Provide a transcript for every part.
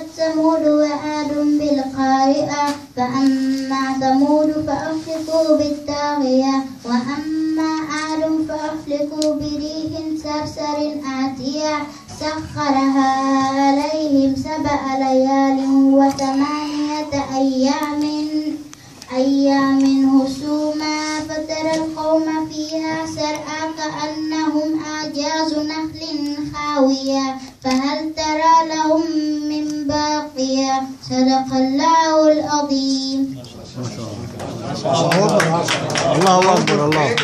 كذبت ثمود وعاد بالقارعة فأما ثمود فأهلكوا بالطاغية وأما عاد فأهلكوا بريح صرصر آتية سخرها عليهم 7 ليال و8 أيام حسوما فترى القوم فيها سرعى كأنهم أعجاز نخل خاوية فهل ترى لهم من باقية صدق الله العظيم. الله أكبر الله.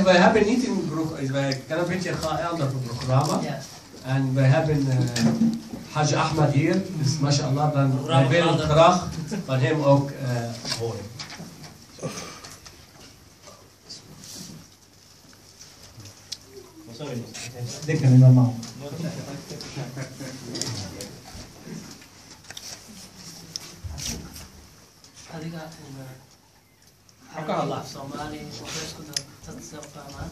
Wij hebben niet wij kennen een beetje een ander programma. En wij hebben Hajj Ahmed hier, dus mashallah, dan wij willen graag van hem ook horen. Denk aan normaal. حكى الله الصومالي وبس كنا تتصفى معه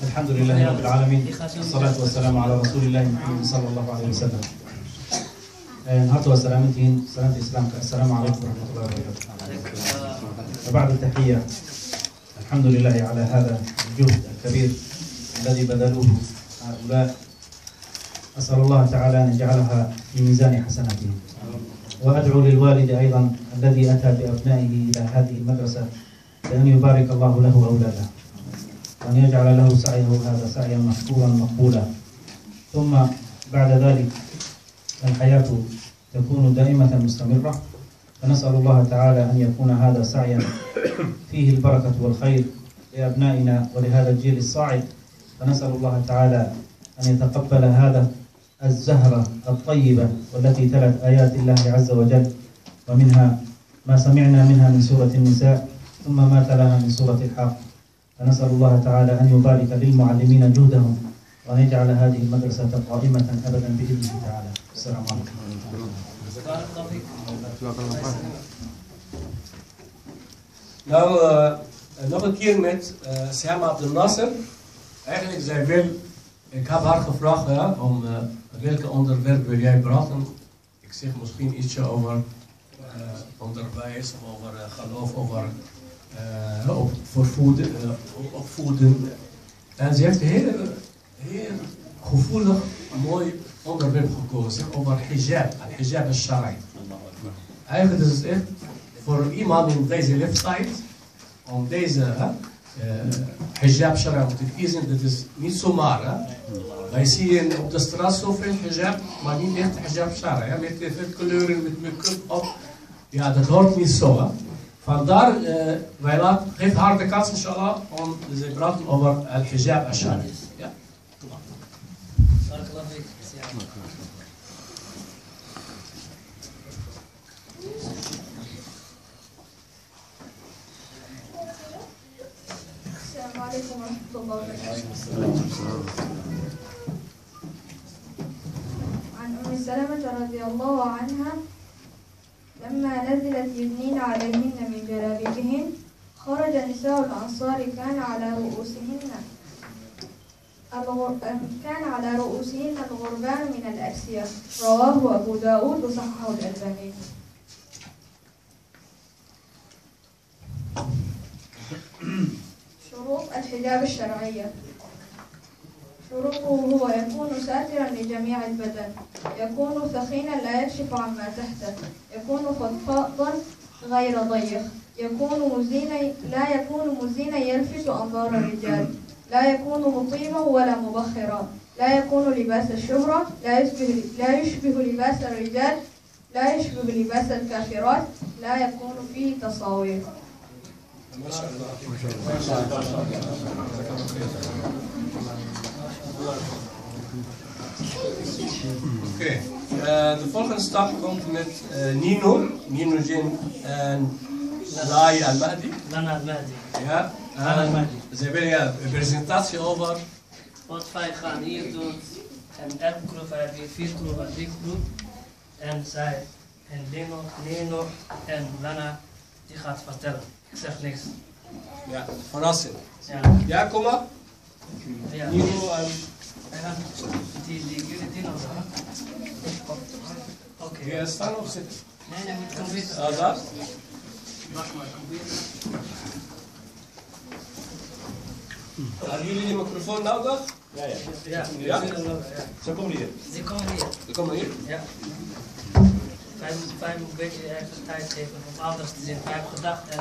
الحمد لله رب العالمين والصلاة والسلام على رسول الله محمد صلى الله عليه وسلم. نهارت وسلامتين سلامة الإسلام السلام عليكم ورحمة الله وبركاته. وبعد التحية الحمد لله على هذا الجهد الكبير الذي بذلوه هؤلاء. أسأل الله تعالى أن يجعلها في ميزان حسناتهم. وأدعو للوالد أيضا الذي أتى بأبنائه إلى هذه المدرسة بأن يبارك الله له أولاده وأن يجعل له سعيه هذا سعيا مشكورا مقبولا. ثم بعد ذلك الحياة تكون دائمة مستمرة، فنسأل الله تعالى أن يكون هذا سعيا فيه البركة والخير لأبنائنا ولهذا الجيل الصاعد. فنسأل الله تعالى أن يتقبل هذا الزهرة الطيبة والتي تلت آيات الله عز وجل، ومنها ما سمعنا منها من سورة النساء ثم ما تلاها من سورة الحق. فنسأل الله تعالى أن يبارك للمعلمين جهدهم وأن يجعل هذه المدرسة قائمة أبدا بإذنه تعالى. السلام عليكم. Nou, nog een keer met Sam Abdel Nasser. Eigenlijk zij wil, ik heb haar gevraagd om welke onderwerp wil jij praten. Ik zeg misschien ietsje over onderwijs, over geloof, over opvoeden. En ze heeft een heel gevoelig, mooi onderwerp gekozen over hijab, al-hijab al-shari. Eigenlijk is het echt voor iemand in deze leeftijd om deze hijab shari te kiezen, dat is niet zomaar. Wij zien op de straat zoveel hijab, maar niet echt hijab shari. Met veel kleuren, met make-up op. Ja, dat hoort niet zo. Vandaar, wij geven haar de kans inshallah om te praten over al-hijab al-shari. Ja. السلام عليكم ورحمة الله وبركاته. عن أم سلمة رضي الله عنها لما نزلت يدنين عليهن من جلابيبهن خرج نساء الأنصار كان على رؤوسهن الغربان من الأسية. رواه أبو داود وصححه الألباني. شروط الحجاب الشرعية. شروطه هو يكون ساترا لجميع البدن، يكون ثخينا لا يكشف عما تحته، يكون فضفاضا غير ضيق، لا يكون مزينا يلفت أنظار الرجال، لا يكون مطيبا ولا مبخرا، لا يكون لباس الشهرة، لا يشبه لباس الرجال، لا يشبه لباس الكافرات، لا يكون فيه تصاوير. Oké, de volgende stap komt met Nino Jin en Lai Al-Mahdi. Lana Al-Mahdi. Ja, ze willen een presentatie over wat wij gaan hier doen. En elke groep heeft hier 4 groepen, 3 groepen. En zij En Neno en Lana, die gaat vertellen. Ik zeg niks. Ja, verrassing. Ja. Ja, kom maar. Ja. Nino en... En jullie die nog dan? Oké. Wil je staan of zitten? Nee, je moet computer. Ah, daar? Wacht maar, computer. Hebben jullie die microfoon nodig? Ja. Ja? Zo komen hier. Die komen hier. Kom maar hier. Ja. Wij moeten een beetje even tijd geven om ouders te zien. Wij hebben gedacht en